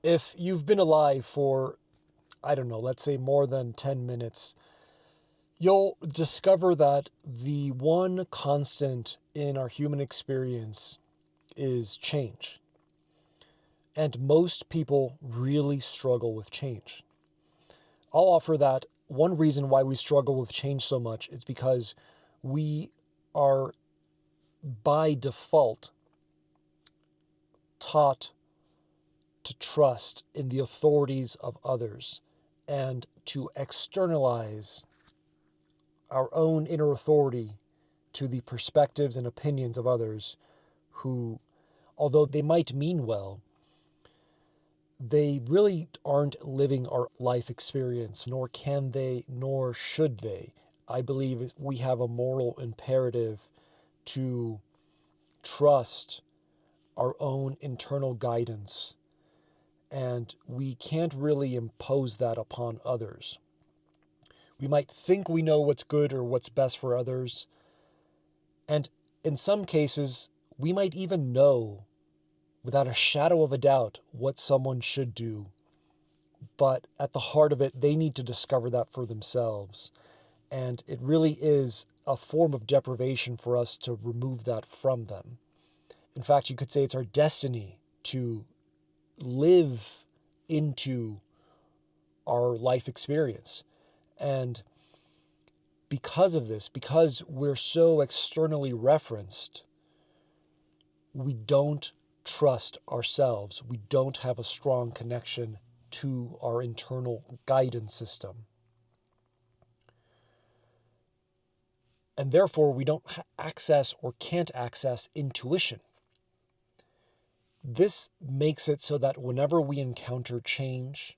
If you've been alive for, I don't know, let's say more than 10 minutes, you'll discover that the one constant in our human experience is change. And most people really struggle with change. I'll offer that one reason why we struggle with change so much is because we are by default taught to trust in the authorities of others and to externalize our own inner authority to the perspectives and opinions of others who, although they might mean well, they really aren't living our life experience, nor can they, nor should they. I believe we have a moral imperative to trust our own internal guidance, and we can't really impose that upon others. We might think we know what's good or what's best for others, and in some cases, we might even know without a shadow of a doubt what someone should do. But at the heart of it, they need to discover that for themselves. And it really is a form of deprivation for us to remove that from them. In fact, you could say it's our destiny to live into our life experience. And because of this, because we're so externally referenced, we don't trust ourselves. We don't have a strong connection to our internal guidance system. And therefore, we don't access or can't access intuition. This makes it so that whenever we encounter change,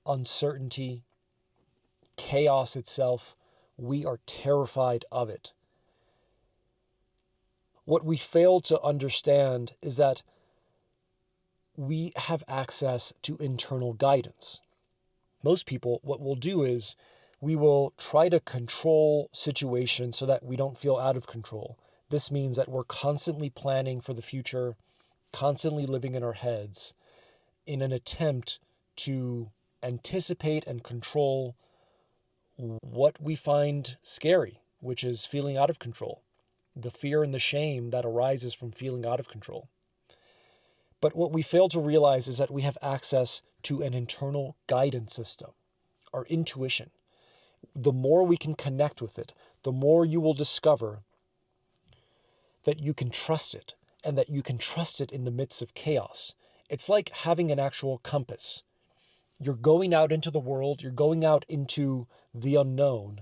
uncertainty, chaos itself, we are terrified of it. What we fail to understand is that we have access to internal guidance. Most people, what we'll do is we will try to control situations so that we don't feel out of control. This means that we're constantly planning for the future, constantly living in our heads in an attempt to anticipate and control what we find scary, which is feeling out of control, the fear and the shame that arises from feeling out of control. But what we fail to realize is that we have access to an internal guidance system, our intuition. The more we can connect with it, the more you will discover that you can trust it, and that you can trust it in the midst of chaos. It's like having an actual compass. You're going out into the world, you're going out into the unknown,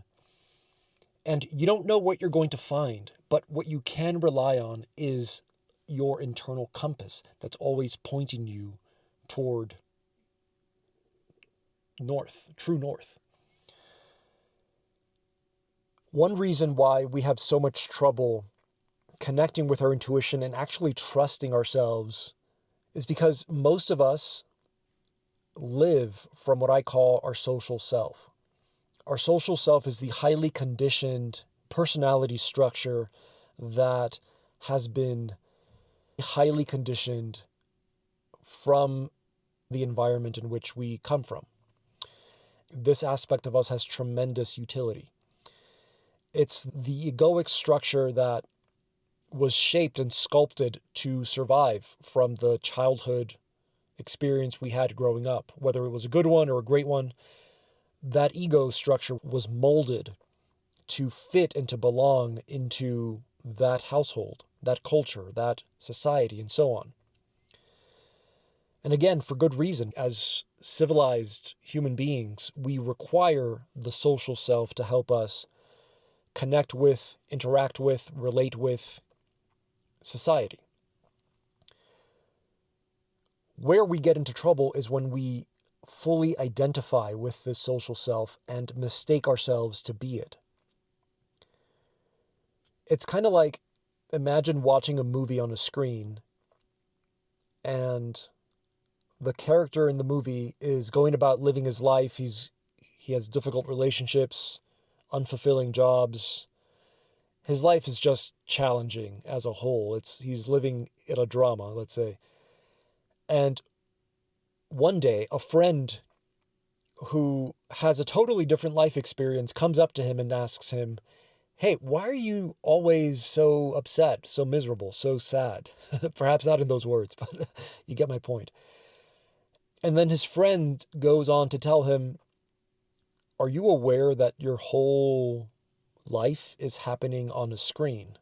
and you don't know what you're going to find, but what you can rely on is your internal compass that's always pointing you toward north, true north. One reason why we have so much trouble connecting with our intuition and actually trusting ourselves is because most of us live from what I call our social self. Our social self is the highly conditioned personality structure that has been highly conditioned from the environment in which we come from. This aspect of us has tremendous utility. It's the egoic structure that was shaped and sculpted to survive from the childhood experience we had growing up, whether it was a good one or a great one. That ego structure was molded to fit and to belong into that household, that culture, that society, and so on. And again, for good reason. As civilized human beings, we require the social self to help us connect with, interact with, relate with society. Where we get into trouble is when we fully identify with this social self and mistake ourselves to be it. It's kind of like, imagine watching a movie on a screen and the character in the movie is going about living his life. He has difficult relationships, unfulfilling jobs. His life is just challenging as a whole. He's living in a drama, let's say. And one day, a friend who has a totally different life experience comes up to him and asks him, "Hey, why are you always so upset, so miserable, so sad?" Perhaps not in those words, but you get my point. And then his friend goes on to tell him, "Are you aware that your whole life is happening on a screen?"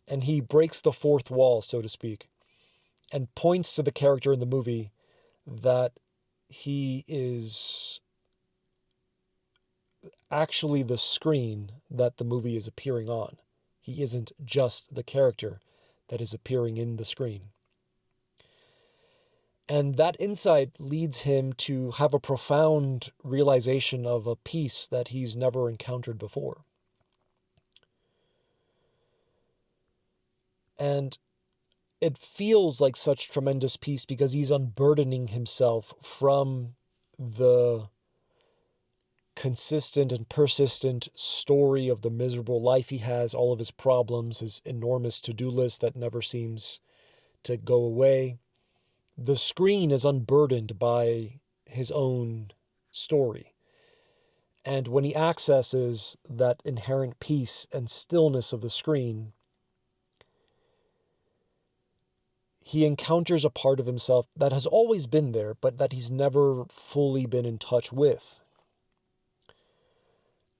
And he breaks the fourth wall, so to speak, and points to the character in the movie that he is actually the screen that the movie is appearing on. He isn't just the character that is appearing in the screen. And that insight leads him to have a profound realization of a peace that he's never encountered before. And it feels like such tremendous peace because he's unburdening himself from the consistent and persistent story of the miserable life he has, all of his problems, his enormous to-do list that never seems to go away. The screen is unburdened by his own story. And when he accesses that inherent peace and stillness of the screen, he encounters a part of himself that has always been there, but that he's never fully been in touch with.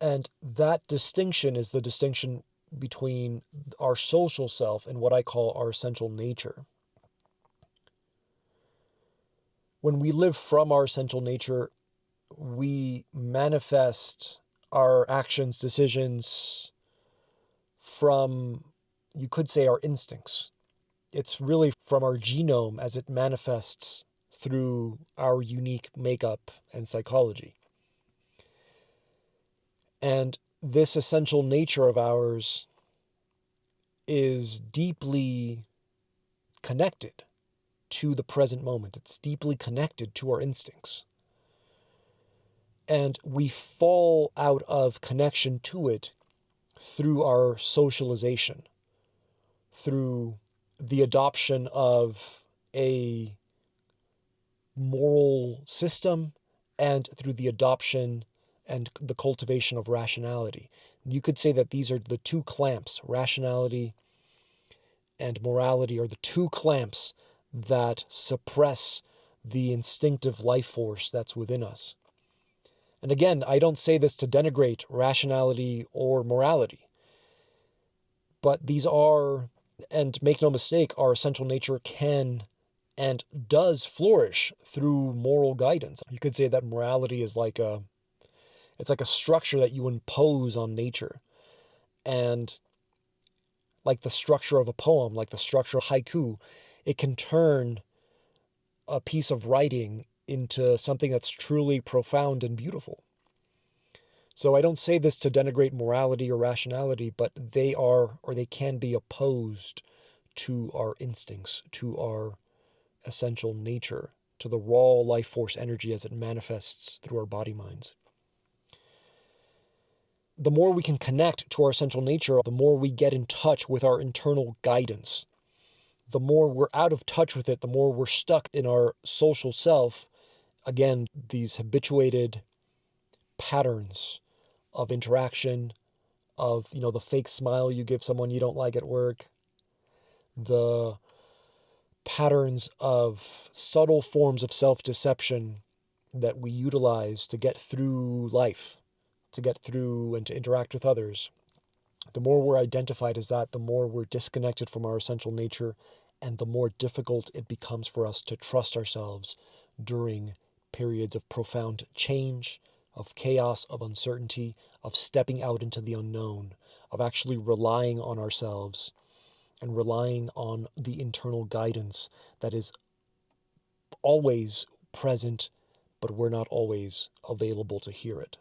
And that distinction is the distinction between our social self and what I call our essential nature. When we live from our essential nature, we manifest our actions, decisions from, you could say, our instincts. It's really from our genome as it manifests through our unique makeup and psychology. And this essential nature of ours is deeply connected to the present moment. It's deeply connected to our instincts. And we fall out of connection to it through our socialization, through the adoption of a moral system, and through the adoption and the cultivation of rationality. You could say that these are the two clamps. Rationality and morality are the two clamps that suppress the instinctive life force that's within us. And again, I don't say this to denigrate rationality or morality, but these are, and make no mistake, our essential nature can and does flourish through moral guidance. You could say that morality is like a structure that you impose on nature. And like the structure of a poem, like the structure of haiku, it can turn a piece of writing into something that's truly profound and beautiful. So I don't say this to denigrate morality or rationality, but they are, or they can be, opposed to our instincts, to our essential nature, to the raw life force energy as it manifests through our body minds. The more we can connect to our essential nature, the more we get in touch with our internal guidance. The more we're out of touch with it, the more we're stuck in our social self. Again, these habituated patterns of interaction, of, the fake smile you give someone you don't like at work, the patterns of subtle forms of self-deception that we utilize to get through life, to get through and to interact with others. The more we're identified as that, the more we're disconnected from our essential nature, and the more difficult it becomes for us to trust ourselves during periods of profound change, of chaos, of uncertainty, of stepping out into the unknown, of actually relying on ourselves and relying on the internal guidance that is always present, but we're not always available to hear it.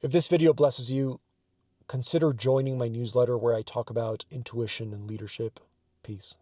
If this video blesses you, consider joining my newsletter where I talk about intuition and leadership. Peace.